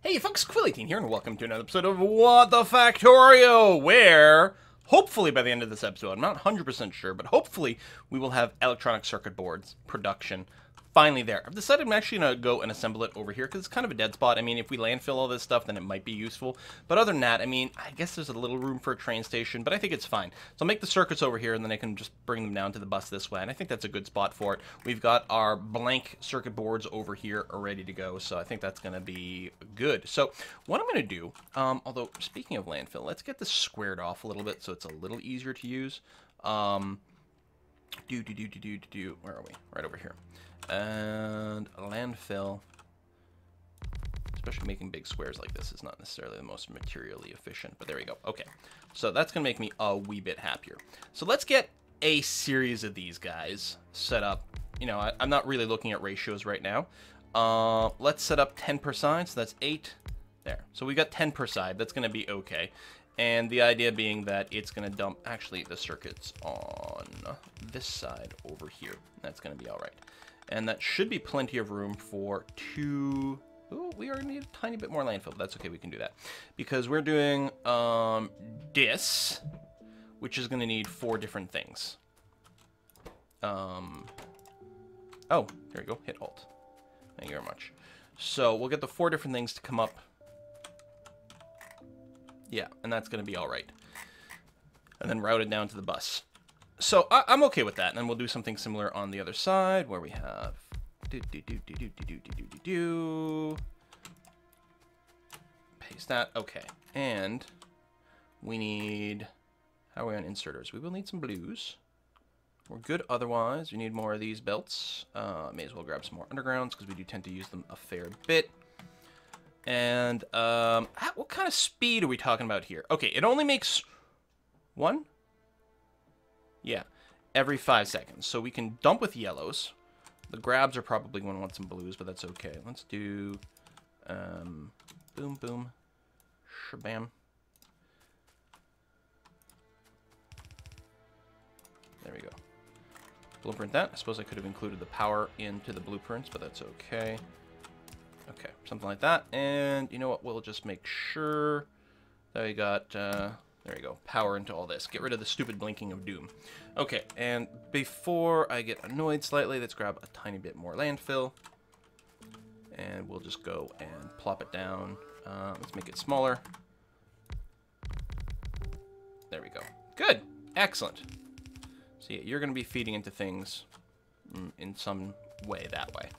Hey folks, Quilly18 here, and welcome to another episode of What the Factorio, where, hopefully by the end of this episode, I'm not 100% sure, but hopefully we will have electronic circuit boards production finally there. I've decided I'm actually going to go and assemble it over here, because it's kind of a dead spot. I mean, if we landfill all this stuff, then it might be useful. But other than that, I mean, I guess there's a little room for a train station, but I think it's fine. So I'll make the circuits over here, and then I can just bring them down to the bus this way, and I think that's a good spot for it. We've got our blank circuit boards over here ready to go, so I think that's going to be good. So what I'm going to do, although speaking of landfill, let's get this squared off a little bit so it's a little easier to use. Where are we? Right over here. And a landfill, especially making big squares like this, is not necessarily the most materially efficient, but there we go. Okay, so that's going to make me a wee bit happier. So let's get a series of these guys set up. You know, I'm not really looking at ratios right now. Let's set up 10 per side, so that's 8. There. So we got 10 per side. That's going to be okay. And the idea being that it's going to dump, actually, the circuits on this side over here. That's going to be all right. And that should be plenty of room for 2... Ooh, we are going to need a tiny bit more landfill, but that's okay, we can do that. Because we're doing this, which is going to need 4 different things. Oh, there we go, hit Alt. Thank you very much. So we'll get the 4 different things to come up. Yeah, and that's going to be all right. And then route it down to the bus. So I'm okay with that, and then we'll do something similar on the other side, where we have paste that. Okay, and we need, how are we on inserters? We will need some blues. We're good otherwise. We need more of these belts. May as well grab some more undergrounds because we do tend to use them a fair bit. And what kind of speed are we talking about here? Okay, it only makes 1. Yeah, every 5 seconds. So we can dump with yellows. The grabs are probably going to want some blues, but that's okay. Let's do boom, boom, shabam. There we go. Blueprint that. I suppose I could have included the power into the blueprints, but that's okay. Okay, something like that. And you know what? We'll just make sure that we got... there we go. Power into all this. Get rid of the stupid blinking of doom. Okay, and before I get annoyed slightly, let's grab a tiny bit more landfill. And we'll just go and plop it down. Let's make it smaller. There we go. Good. Excellent. So yeah, you're going to be feeding into things in some way that way.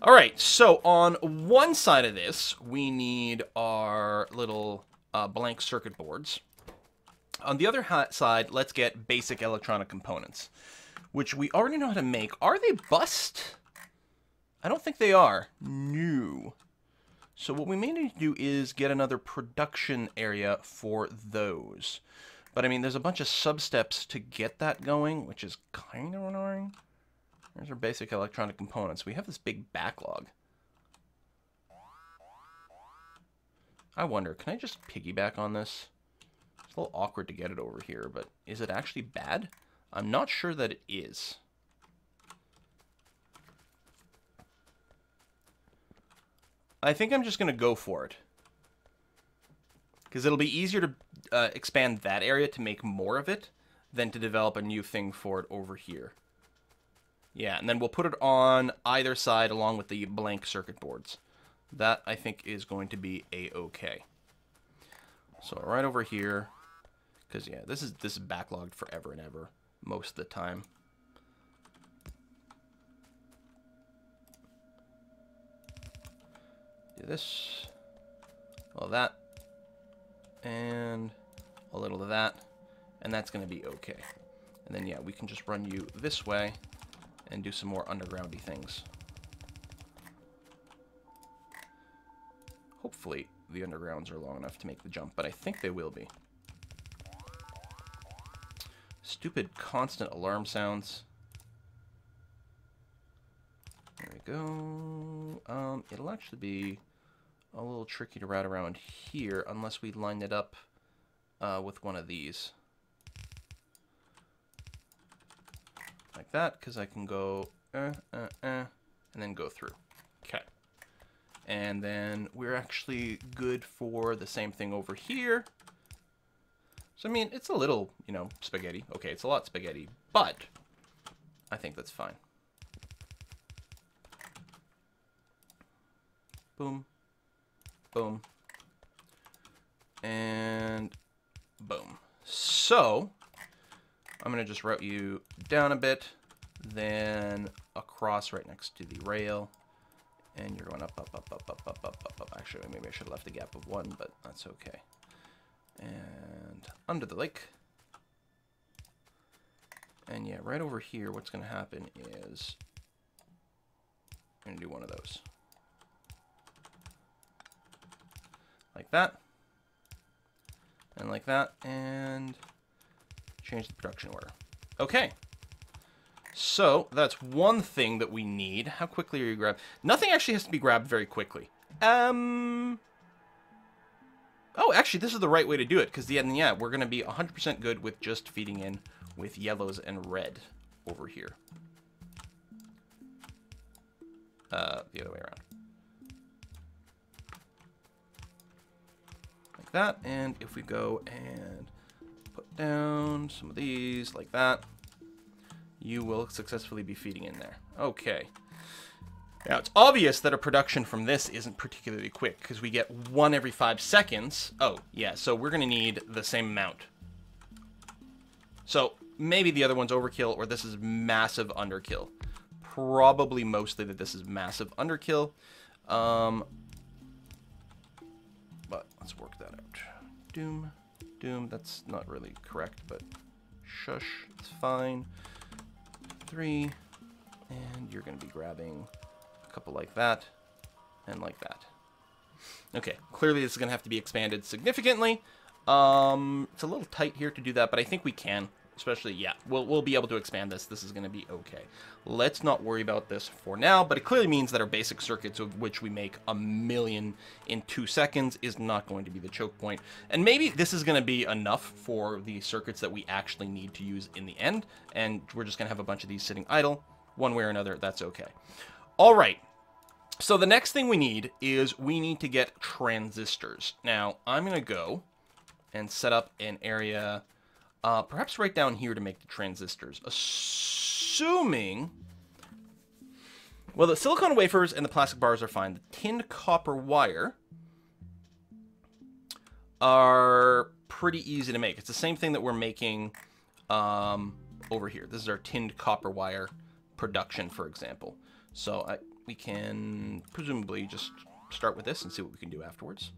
All right, so on one side of this, we need our little... blank circuit boards. On the other side, let's get basic electronic components, which we already know how to make. Are they bust? I don't think they are. No. So what we may need to do is get another production area for those. But I mean, there's a bunch of sub-steps to get that going, which is kind of annoying. There's our basic electronic components. We have this big backlog. I wonder, can I just piggyback on this? It's a little awkward to get it over here, but is it actually bad? I'm not sure that it is. I think I'm just going to go for it. Because it'll be easier to expand that area to make more of it than to develop a new thing for it over here. Yeah, and then we'll put it on either side along with the blank circuit boards. That, I think, is going to be a-okay. So right over here, because, yeah, this is backlogged forever and ever, most of the time. Do this, well, that, and a little of that, and that's going to be okay. And then, yeah, we can just run you this way and do some more undergroundy things. Hopefully, the undergrounds are long enough to make the jump, but I think they will be. Stupid constant alarm sounds. There we go. It'll actually be a little tricky to route around here unless we line it up with one of these. Like that, because I can go and then go through. Okay. And then we're actually good for the same thing over here. So, I mean, it's a little, you know, spaghetti. Okay, it's a lot spaghetti, but I think that's fine. Boom. Boom. And boom. So, I'm going to just route you down a bit, then across right next to the rail, and you're going up, up, up, up, up, up, up, up, up. Actually, maybe I should have left a gap of 1, but that's okay. And under the lake. And yeah, right over here, what's going to happen is I'm going to do one of those. Like that. And like that. And change the production order. Okay. So that's one thing that we need. How quickly are you grabbed? Nothing actually has to be grabbed very quickly. Oh, actually, this is the right way to do it, because yeah, we're going to be 100% good with just feeding in with yellows and red over here. The other way around. Like that, and if we go and put down some of these like that, you will successfully be feeding in there. Okay. Now, it's obvious that a production from this isn't particularly quick, because we get 1 every 5 seconds. Oh, yeah, so we're going to need the same amount. So, maybe the other one's overkill, or this is massive underkill. Probably mostly that this is massive underkill. But let's work that out. Doom, doom, that's not really correct, but shush, it's fine. 3, and you're going to be grabbing couple like that and like that. Okay, clearly this is gonna have to be expanded significantly. It's a little tight here to do that, but I think we can. Especially, yeah, we'll be able to expand this. This is gonna be okay. Let's not worry about this for now, but it clearly means that our basic circuits, of which we make 1,000,000 in 2 seconds, is not going to be the choke point. And maybe this is gonna be enough for the circuits that we actually need to use in the end, and we're just gonna have a bunch of these sitting idle one way or another. That's okay. All right, so the next thing we need is we need to get transistors. Now, I'm going to go and set up an area, perhaps right down here to make the transistors. Assuming, well, the silicon wafers and the plastic bars are fine. The tinned copper wire are pretty easy to make. It's the same thing that we're making over here. This is our tinned copper wire production, for example. So we can presumably just start with this and see what we can do afterwards.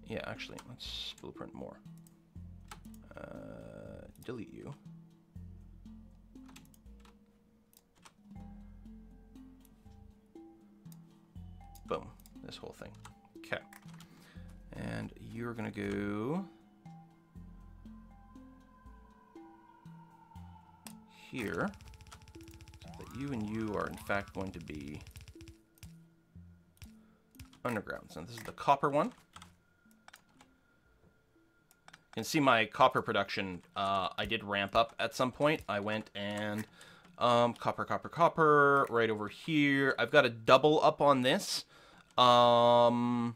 Yeah, actually, let's blueprint more. Delete you. Boom. This whole thing. Okay. And you're going to go here, so that you and you are in fact going to be underground. So this is the copper one. You can see my copper production, I did ramp up at some point. I went and copper, copper, copper, right over here. I've got a double up on this. And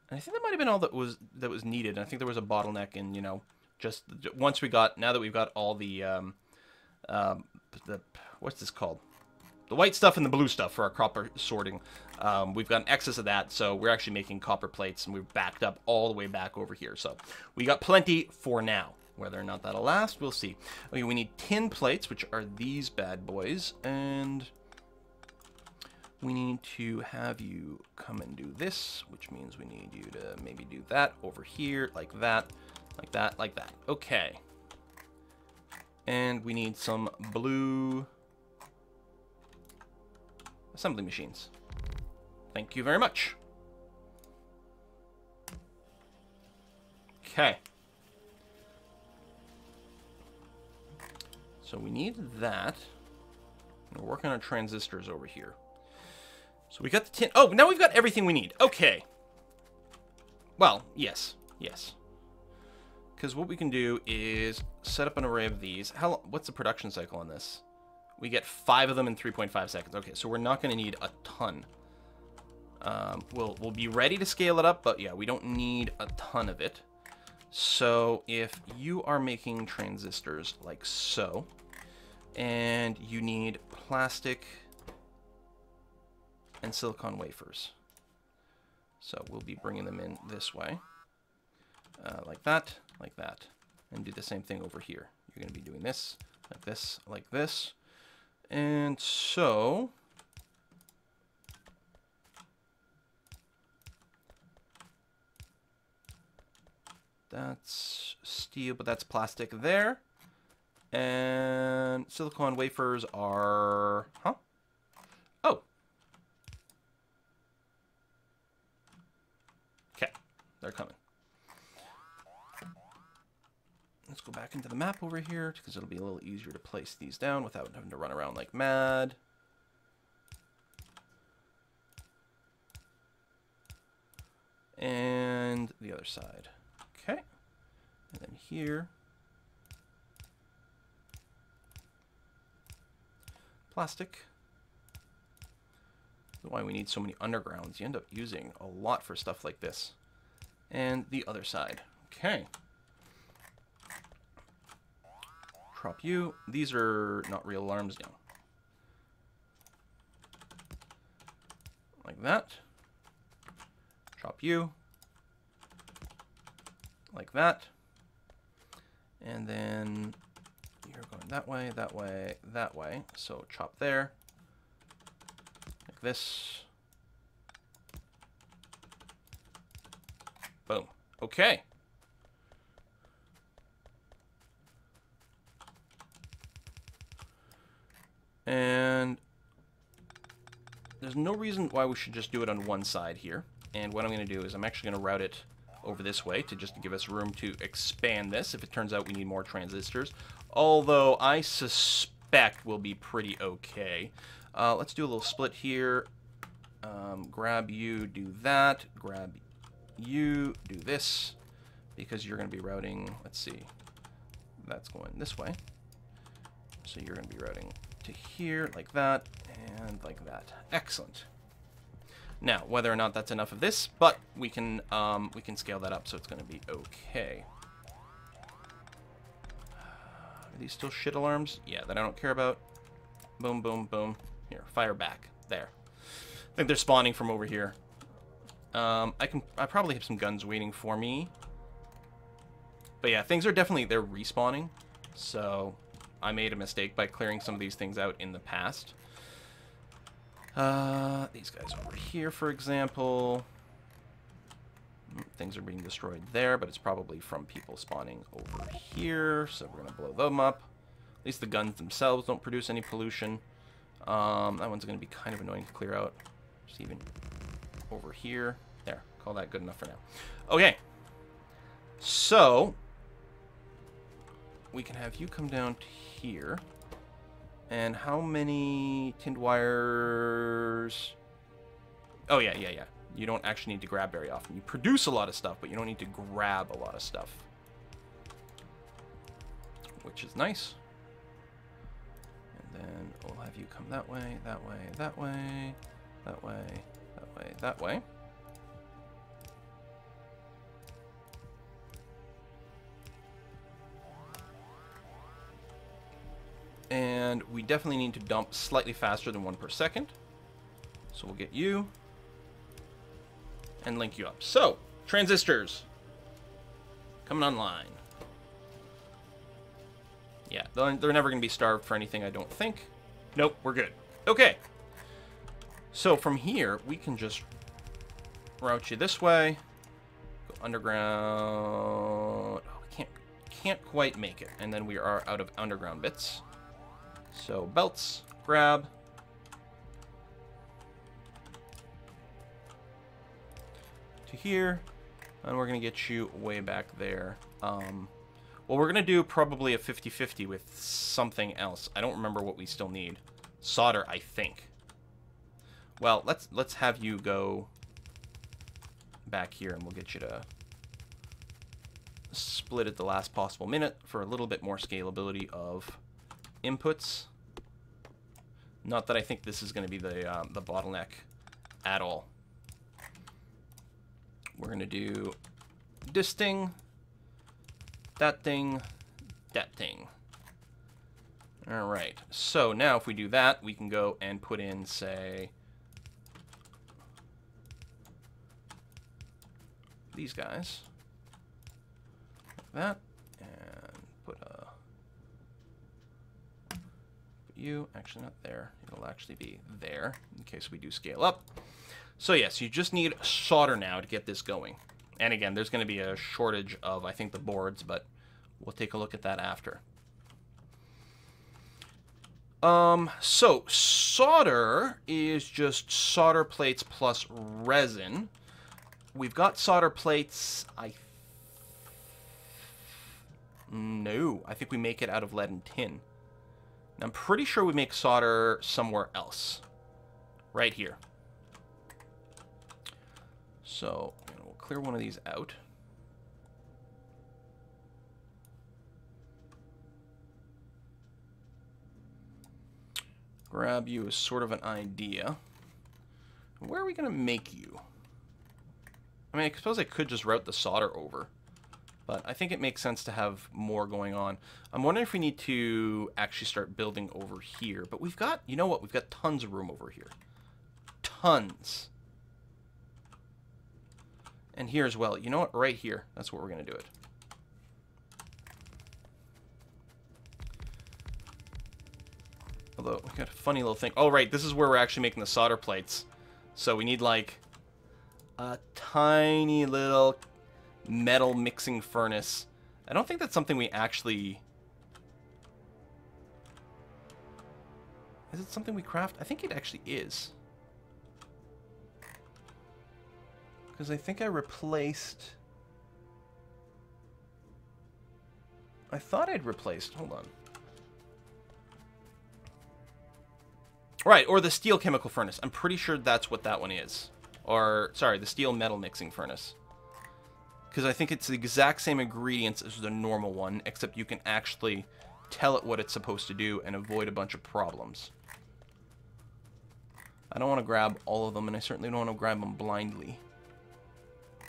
I think that might have been all that was needed. I think there was a bottleneck in, you know, just once we got, now that we've got all the what's this called? The white stuff and the blue stuff for our copper sorting. We've got an excess of that, so we're actually making copper plates, and we've backed up all the way back over here. So we got plenty for now. Whether or not that'll last, we'll see. Okay, we need tin plates, which are these bad boys, and we need to have you come and do this, which means we need you to maybe do that over here, like that, like that, like that. Okay. And we need some blue assembly machines. Thank you very much. Okay. So we need that. And we're working on transistors over here. So we got the tin. Oh, now we've got everything we need. Okay. Well, yes. Yes. Because what we can do is set up an array of these. What's the production cycle on this? We get 5 of them in 3.5 seconds. Okay, so we're not going to need a ton. We'll be ready to scale it up, but yeah, we don't need a ton of it. So if you are making transistors like so, and you need plastic and silicon wafers. So we'll be bringing them in this way, like that, and do the same thing over here. You're going to be doing this, like this. And so that's steel, but that's plastic there. And silicon wafers are, huh? Oh. Okay, they're coming. Let's go back into the map over here because it'll be a little easier to place these down without having to run around like mad. And the other side. Okay. And then here. Plastic. That's why we need so many undergrounds. You end up using a lot for stuff like this. And the other side. Okay. Drop you. These are not real alarms now. Like that. Drop you. Like that. And then you're going that way, that way, that way. So chop there. Like this. Boom. Okay. And there's no reason why we should just do it on one side here. And what I'm going to do is I'm actually going to route it over this way to just give us room to expand this if it turns out we need more transistors. Although I suspect we'll be pretty okay. Let's do a little split here. Grab you, do that. Grab you, do this. Because you're going to be routing, let's see. That's going this way. So you're going to be routing to here, like that, and like that. Excellent. Now, whether or not that's enough of this, but we can scale that up, so it's going to be okay. Are these still shit alarms? Yeah, that I don't care about. Boom, boom, boom. Here, fire back. There. I think they're spawning from over here. I probably have some guns waiting for me. But yeah, things are definitely, they're respawning. So I made a mistake by clearing some of these things out in the past. These guys over here, for example. Things are being destroyed there, but it's probably from people spawning over here. So we're going to blow them up. At least the guns themselves don't produce any pollution. That one's going to be kind of annoying to clear out. Just even over here. There, call that good enough for now. Okay. So we can have you come down to here. And how many tinned wires? Oh, yeah. You don't actually need to grab very often. You produce a lot of stuff, but you don't need to grab a lot of stuff. Which is nice. And then we'll have you come that way, that way, that way, that way, that way, that way. And we definitely need to dump slightly faster than 1 per second. So we'll get you and link you up. So, transistors coming online. Yeah, they're never going to be starved for anything, I don't think. Nope, we're good. Okay. So from here, we can just route you this way. Go underground. Oh, we can't quite make it. And then we are out of underground bits. So belts, grab. To here. And we're going to get you way back there. Well, we're going to do probably a 50-50 with something else. I don't remember what we still need. Solder, I think. Well, let's have you go back here, and we'll get you to split at the last possible minute for a little bit more scalability of inputs. Not that I think this is going to be the bottleneck at all. We're going to do this thing, that thing, that thing. All right. So now if we do that, we can go and put in, say, these guys. Like that. And put you, actually not there. It'll actually be there in case we do scale up. So yes, you just need solder now to get this going. And again, there's going to be a shortage of, I think, the boards, but we'll take a look at that after. So solder is just solder plates plus resin. We've got solder plates, no, I think we make it out of lead and tin. And I'm pretty sure we make solder somewhere else. Right here. So, we'll clear one of these out. Grab you as sort of an idea. Where are we going to make you? I mean, I suppose I could just route the solder over. But I think it makes sense to have more going on. I'm wondering if we need to actually start building over here. But we've got, you know what? We've got tons of room over here. Tons. And here as well. You know what? Right here. That's where we're going to do it. Although, we've got a funny little thing. Oh, right. This is where we're actually making the solder plates. So we need, like, a tiny little metal mixing furnace. I don't think that's something we actually... Is it something we craft? I think it actually is. Because I think I replaced... I thought I'd replaced... Hold on. Right, or the steel chemical furnace. I'm pretty sure that's what that one is. Or, sorry, the steel metal mixing furnace. Because I think it's the exact same ingredients as the normal one, except you can actually tell it what it's supposed to do and avoid a bunch of problems. I don't want to grab all of them, and I certainly don't want to grab them blindly.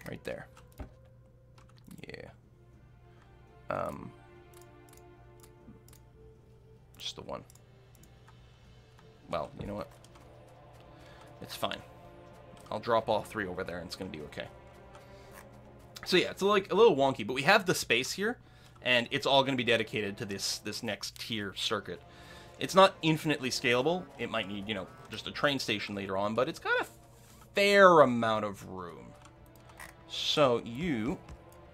Right there. Yeah. Just the one. Well, you know what? It's fine. I'll drop all three over there and it's going to be okay. So yeah, it's like a little wonky, but we have the space here, and it's all going to be dedicated to this next tier circuit. It's not infinitely scalable. It might need, you know, just a train station later on, but it's got a fair amount of room. So you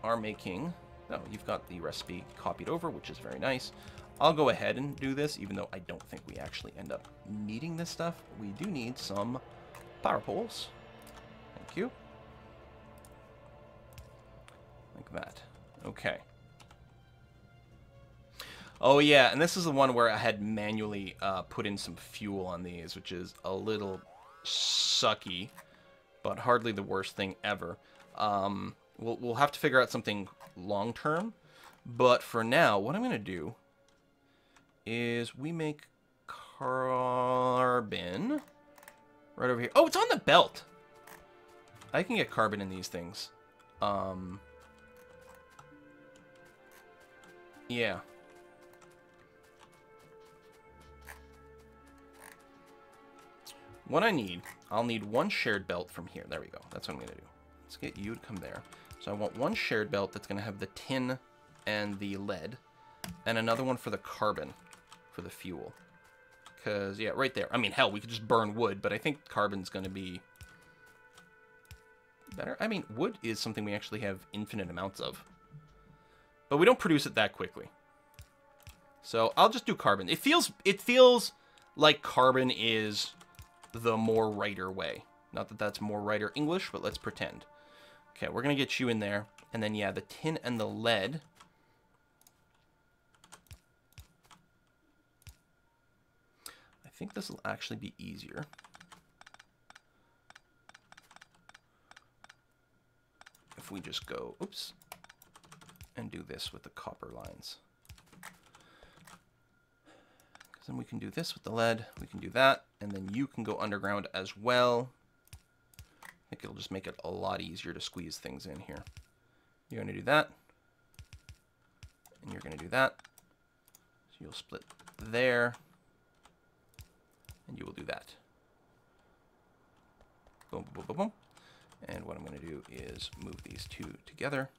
are making... Oh, you've got the recipe copied over, which is very nice. I'll go ahead and do this, even though I don't think we actually end up needing this stuff. We do need some power poles. Thank you. Like that. Okay. Oh, yeah, and this is the one where I had manually put in some fuel on these, which is a little sucky, but hardly the worst thing ever. We'll have to figure out something long-term, but for now, what I'm going to do is we make carbon right over here. Oh, it's on the belt. I can get carbon in these things. Yeah. What I need, I'll need one shared belt from here. There we go. That's what I'm going to do. Let's get you to come there. So I want one shared belt that's going to have the tin and the lead, and another one for the carbon, for the fuel. Because, yeah, right there. I mean, hell, we could just burn wood, but I think carbon's going to be better. I mean, wood is something we actually have infinite amounts of. But we don't produce it that quickly. So I'll just do carbon. It feels like carbon is the more writer way. Not that that's more writer English, but let's pretend. Okay, we're going to get you in there. And then, yeah, the tin and the lead. I think this will actually be easier. If we just go, oops, and do this with the copper lines. Because then we can do this with the lead. We can do that. And then you can go underground as well. I think it'll just make it a lot easier to squeeze things in here. You're going to do that. And you're going to do that. So you'll split there. And you will do that. Boom, boom, boom, boom. And what I'm going to do is move these two together.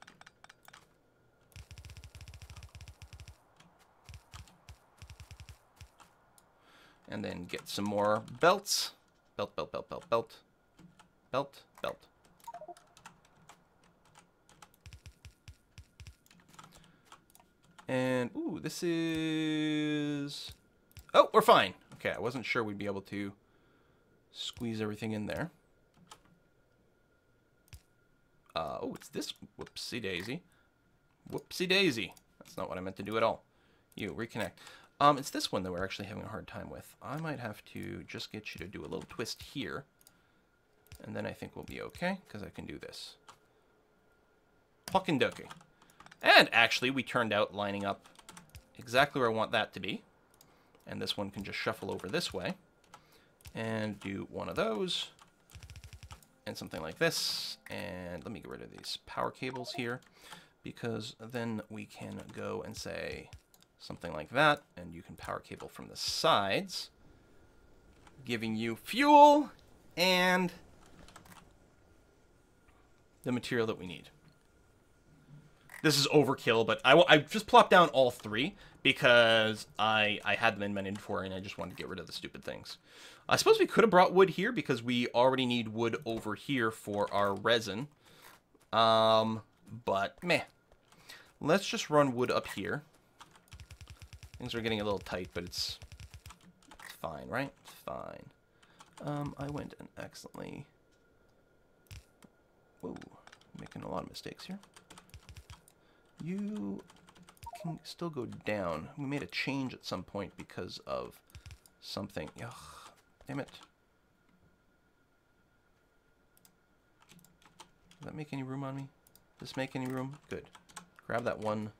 And then get some more belts. Belt, belt, belt, belt, belt. Belt, belt. And, ooh, this is... Oh, we're fine. Okay, I wasn't sure we'd be able to squeeze everything in there. Oh, it's this. Whoopsie daisy. Whoopsie daisy. That's not what I meant to do at all. You, reconnect. It's this one that we're actually having a hard time with. I might have to just get you to do a little twist here. And then I think we'll be okay, because I can do this. Fucking dokey. And actually, we turned out lining up exactly where I want that to be. And this one can just shuffle over this way. And do one of those. And something like this. And let me get rid of these power cables here. Because then we can go and say something like that. And you can power cable from the sides. Giving you fuel and the material that we need. This is overkill, but I just plopped down all three because I had them in my inventory and I just wanted to get rid of the stupid things. I suppose we could have brought wood here because we already need wood over here for our resin. But meh. Let's just run wood up here. Things are getting a little tight, but it's fine, right? It's fine. I went and accidentally... Whoa, making a lot of mistakes here. You can still go down. We made a change at some point because of something. Ugh, damn it. Does that make any room on me? Does this make any room? Good. Grab that one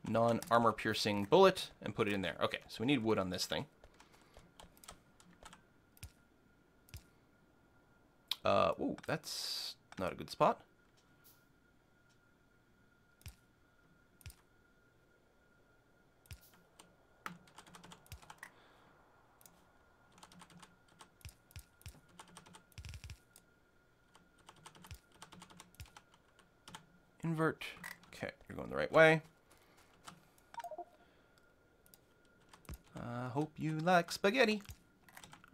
non-armor piercing bullet and put it in there. Okay, so we need wood on this thing. Ooh, that's not a good spot. Invert. Okay, you're going the right way. Hope you like spaghetti.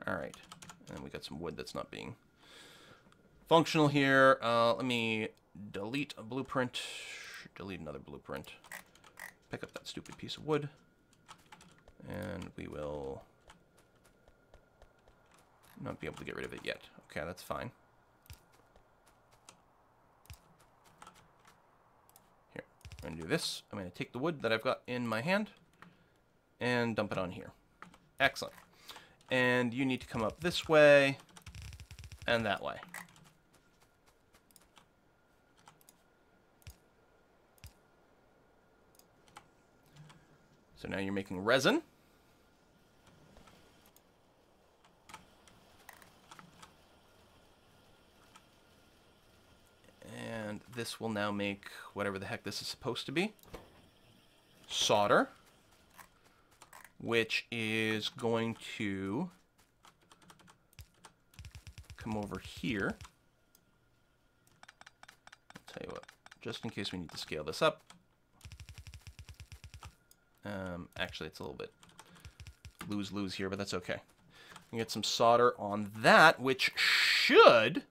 Alright. And we got some wood that's not being functional here. Let me delete a blueprint. Delete another blueprint. Pick up that stupid piece of wood. And we will not be able to get rid of it yet. Okay, that's fine. Here, I'm going to do this. I'm going to take the wood that I've got in my hand and dump it on here. Excellent. And you need to come up this way and that way. So now you're making resin. And this will now make whatever the heck this is supposed to be. Solder. Which is going to come over here. I'll tell you what, just in case we need to scale this up. Actually, it's a little bit lose-lose here, but that's okay. We get some solder on that, which should,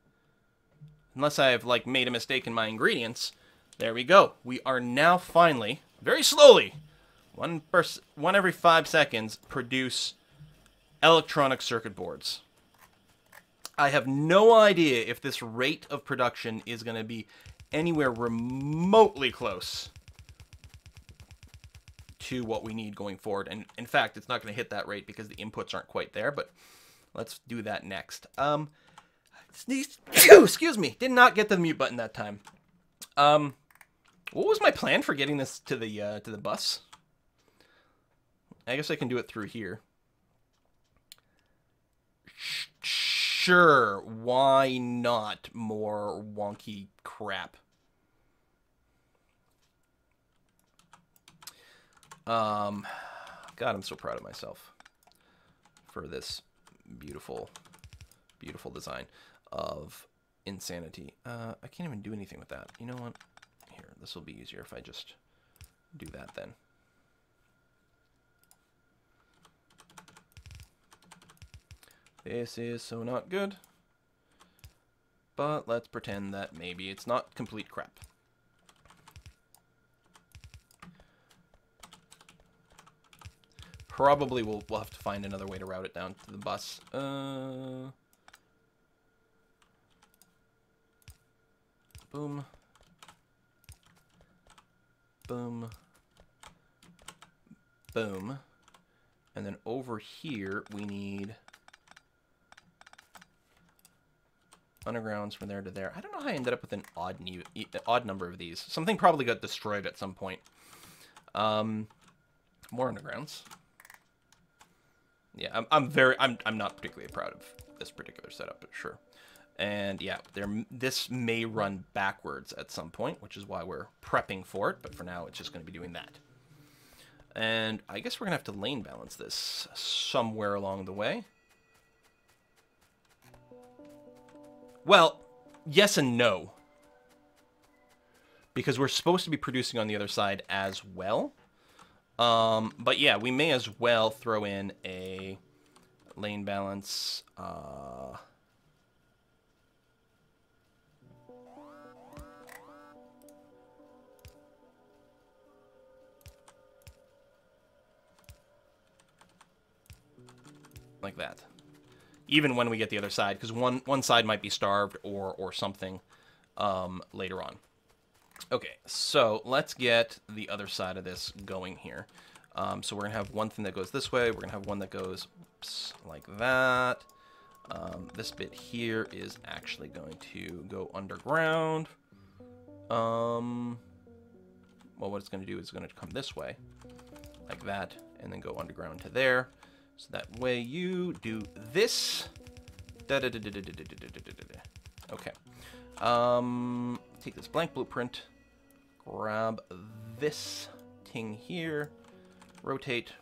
unless I've like made a mistake in my ingredients, there we go. We are now finally, very slowly, one every 5 seconds, produce electronic circuit boards. I have no idea if this rate of production is going to be anywhere remotely close to what we need going forward. And in fact, it's not going to hit that rate because the inputs aren't quite there, but let's do that next. Sneeze. Excuse me. Did not get the mute button that time. What was my plan for getting this to the bus? I guess I can do it through here. Sure, why not more wonky crap? God, I'm so proud of myself for this beautiful, beautiful design of insanity. I can't even do anything with that. You know what? Here, this will be easier if I just do that then. This is so not good. But let's pretend that maybe it's not complete crap. Probably we'll have to find another way to route it down to the bus. Boom. Boom. Boom. And then over here, we need undergrounds from there to there. I don't know how I ended up with an odd number of these. Something probably got destroyed at some point. More undergrounds. Yeah, I'm not particularly proud of this particular setup, but sure. And yeah, this may run backwards at some point, which is why we're prepping for it. But for now, it's just going to be doing that. And I guess we're going to have to lane balance this somewhere along the way. Well, yes and no. Because we're supposed to be producing on the other side as well. But yeah, we may as well throw in a lane balance. Like that. Even when we get the other side, because one side might be starved or something later on. Okay, so let's get the other side of this going here. So we're going to have one thing that goes this way. We're going to have one that goes like that. This bit here is actually going to go underground. Well, what it's going to do is it's going to come this way, like that, and then go underground to there. So that way you do this. Okay. Take this blank blueprint. Grab this thing here. Rotate.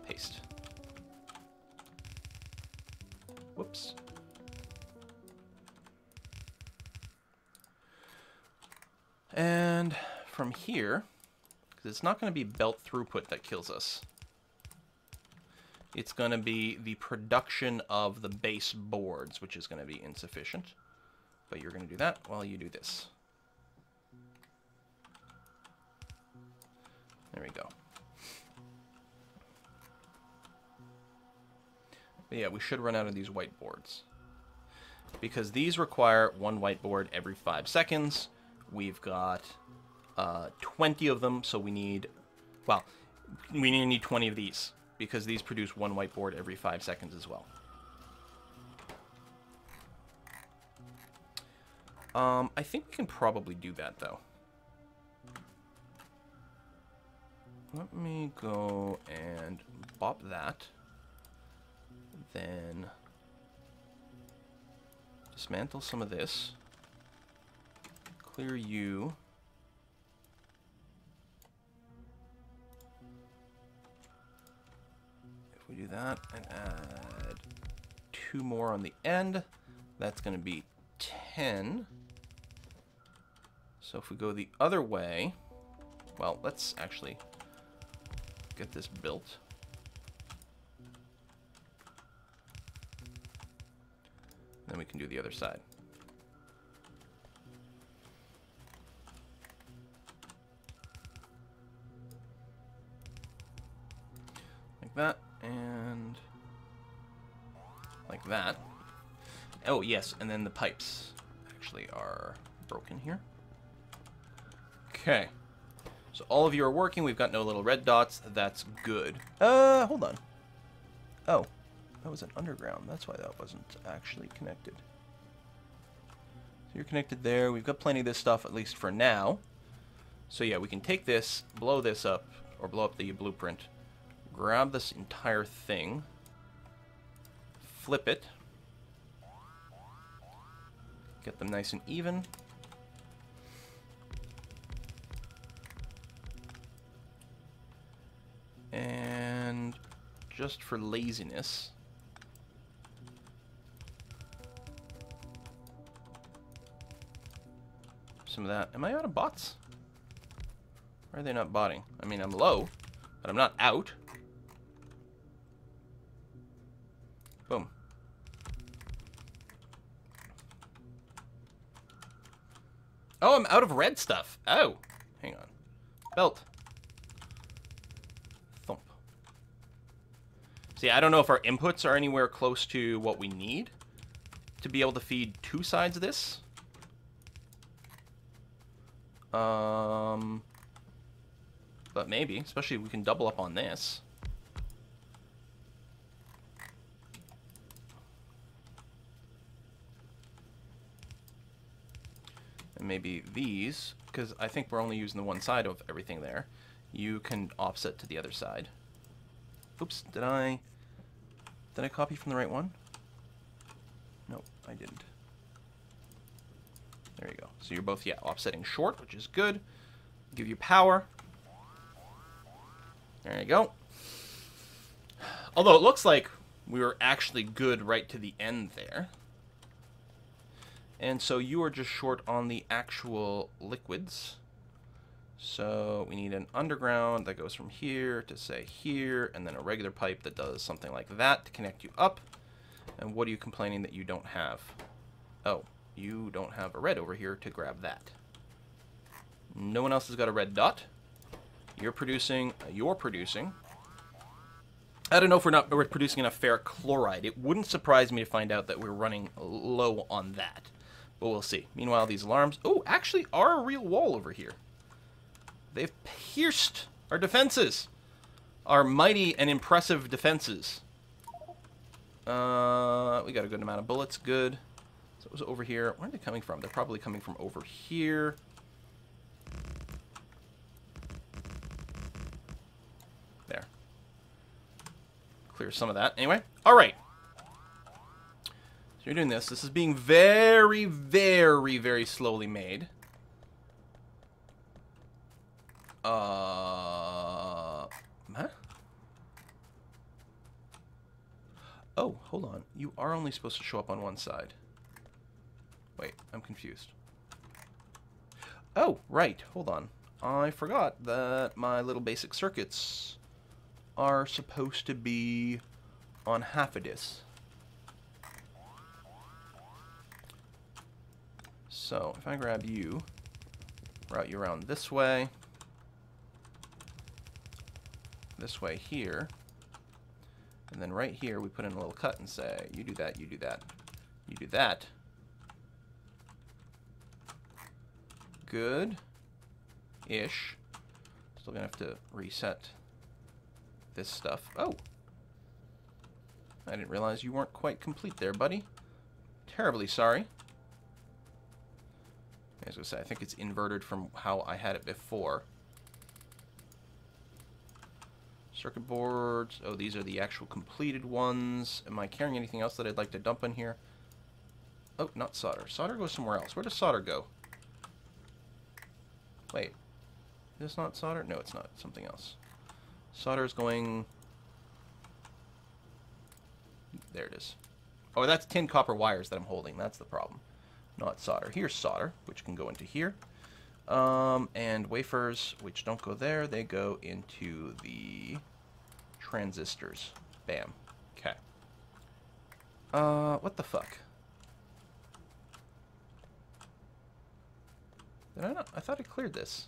Paste. Whoops. And from here, because it's not going to be belt throughput that kills us. It's going to be the production of the base boards, which is going to be insufficient. But you're going to do that while you do this. There we go. But yeah, we should run out of these whiteboards. Because these require one whiteboard every 5 seconds. We've got 20 of them, so we need... Well, we need 20 of these. Because these produce one whiteboard every 5 seconds as well. I think we can probably do that, though. Let me go and bop that. Then dismantle some of this. Clear you. If we do that and add 2 more on the end, that's going to be 10. So if we go the other way, well, let's actually get this built. Then we can do the other side. Like that, and like that. Oh, yes, and then the pipes actually are broken here. Okay. So all of you are working. We've got no little red dots. That's good. Hold on. Oh, that was an underground. That's why that wasn't actually connected. So you're connected there. We've got plenty of this stuff, at least for now. So yeah, we can take this, blow this up, or blow up the blueprint, grab this entire thing, flip it. Get them nice and even. And just for laziness, some of that. Am I out of bots? Why are they not botting? I mean, I'm low, but I'm not out. Boom. Oh, I'm out of red stuff. Oh, hang on. Belt. Thump. See, I don't know if our inputs are anywhere close to what we need to be able to feed two sides of this. But maybe, especially if we can double up on this. And maybe these, because I think we're only using the one side of everything there. You can offset to the other side. Oops, did I copy from the right one? No, I didn't. There you go. So you're both, yeah, offsetting short, which is good. Give you power. There you go. Although it looks like we were actually good right to the end there. And so you are just short on the actual liquids. So we need an underground that goes from here to, say, here, and then a regular pipe that does something like that to connect you up. And what are you complaining that you don't have? Oh, you don't have a red over here to grab that. No one else has got a red dot. You're producing. I don't know if we're producing enough ferric chloride. It wouldn't surprise me to find out that we're running low on that. But we'll see. Meanwhile, these alarms, oh, actually are a real wall over here. They've pierced our defenses. Our mighty and impressive defenses. We got a good amount of bullets. Good. So it was over here. Where are they coming from? They're probably coming from over here. There. Clear some of that. Anyway. All right. So you're doing this. This is being very, very, very slowly made. Huh? Oh, hold on. You are only supposed to show up on one side. Wait, I'm confused. Oh, right. Hold on. I forgot that my little basic circuits are supposed to be on half of this. So, if I grab you, route you around this way here, and then right here we put in a little cut and say, you do that, you do that, you do that. Good-ish. Still gonna have to reset this stuff. Oh! I didn't realize you weren't quite complete there, buddy. Terribly sorry. I was gonna say, I think it's inverted from how I had it before. Circuit boards. Oh, these are the actual completed ones. Am I carrying anything else that I'd like to dump in here? Oh, not solder. Solder goes somewhere else. Where does solder go? Wait. Is this not solder? No, it's not. It's something else. Solder is going... There it is. Oh, that's tin copper wires that I'm holding. That's the problem. Not solder. Here's solder, which can go into here. And wafers, which don't go there, they go into the transistors. Bam. Okay. What the fuck? Did I not? I thought I cleared this.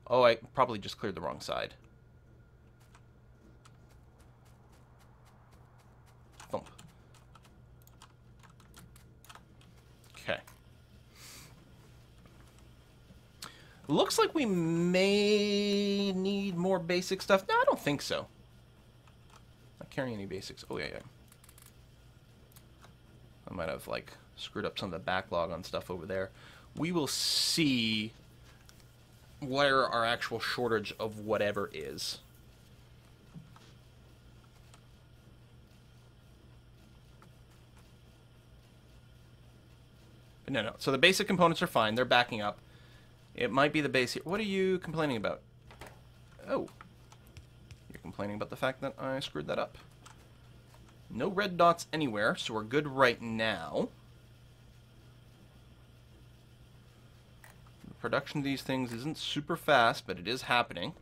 Oh, I probably just cleared the wrong side. Thump. Okay. Looks like we may need more basic stuff. No, I don't think so. Not carrying any basics. Oh, yeah, yeah. I might have, like, screwed up some of the backlog on stuff over there. We will see where our actual shortage of whatever is. But no. So the basic components are fine. They're backing up. It might be the base here. What are you complaining about? Oh. You're complaining about the fact that I screwed that up. No red dots anywhere, so we're good right now. The production of these things isn't super fast, but it is happening.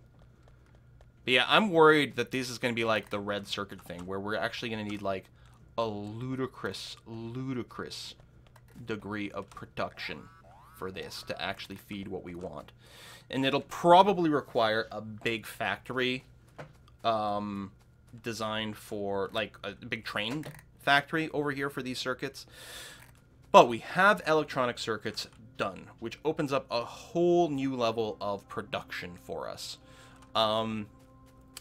But yeah, I'm worried that this is going to be like the red circuit thing, where we're actually going to need like a ludicrous degree of production for this to actually feed what we want. And it'll probably require a big factory designed for, like, a big train factory over here for these circuits. But we have electronic circuits done, which opens up a whole new level of production for us. And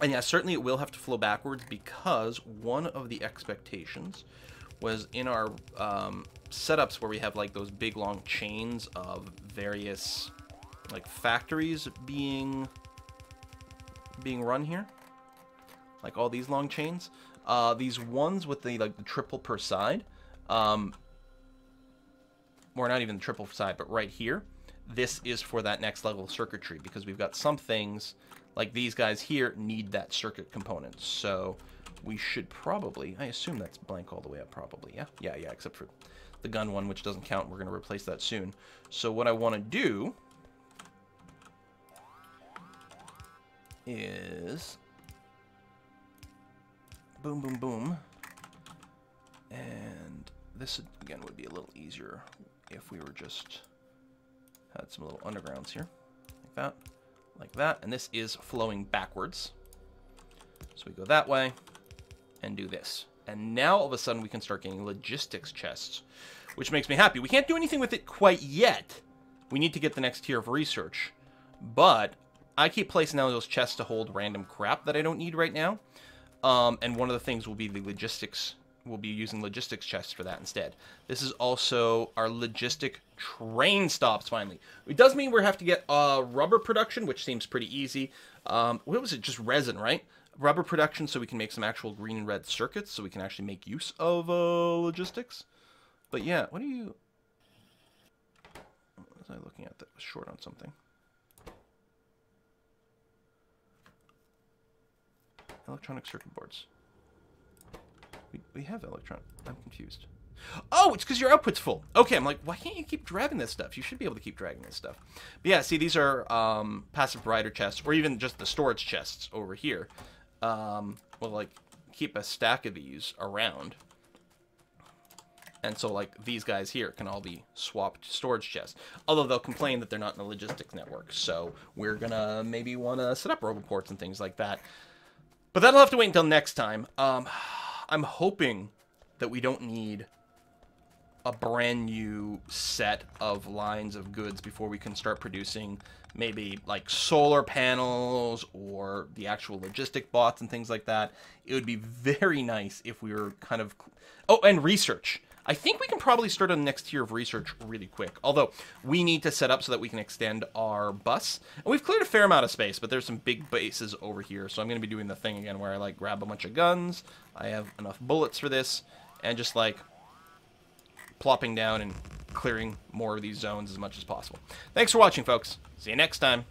yeah, certainly it will have to flow backwards, because one of the expectations was in our setups where we have like those big long chains of various like factories being run here, like all these long chains. These ones with the like the triple per side, or not even the triple per side, but right here, this is for that next level of circuitry, because we've got some things like these guys here need that circuit component. So we should probably, I assume that's blank all the way up, probably. Yeah, except for the gun one, which doesn't count. We're going to replace that soon. So what I want to do is boom, boom, boom. And this, again, would be a little easier if we were just had some little undergrounds here, like that. Like that, and this is flowing backwards. So we go that way and do this. And now all of a sudden we can start getting logistics chests, which makes me happy. We can't do anything with it quite yet. We need to get the next tier of research. But I keep placing down those chests to hold random crap that I don't need right now. And one of the things will be the logistics. We'll be using logistics chests for that instead. This is also our logistic train stops, finally. It does mean we have to get rubber production, which seems pretty easy. What was it? Just resin, right? Rubber production, so we can make some actual green and red circuits, so we can actually make use of logistics. But yeah, what are you... What was I looking at that was short on something? Electronic circuit boards. We have electron. I'm confused. Oh, it's because your output's full. Okay, I'm like, why can't you keep dragging this stuff? You should be able to keep dragging this stuff. But yeah, see, these are passive provider chests, or even just the storage chests over here. We'll, like, keep a stack of these around. And so, like, these guys here can all be swapped storage chests. Although they'll complain that they're not in the logistics network. So we're going to maybe want to set up roboports and things like that. But that'll have to wait until next time. I'm hoping that we don't need a brand new set of lines of goods before we can start producing maybe like solar panels or the actual logistic bots and things like that. It would be very nice if we were kind of... Oh, and research. I think we can probably start on the next tier of research really quick. Although, we need to set up so that we can extend our bus. And we've cleared a fair amount of space, but there's some big bases over here. So I'm going to be doing the thing again where I, like, grab a bunch of guns. I have enough bullets for this. And just, like, plopping down and clearing more of these zones as much as possible. Thanks for watching, folks. See you next time.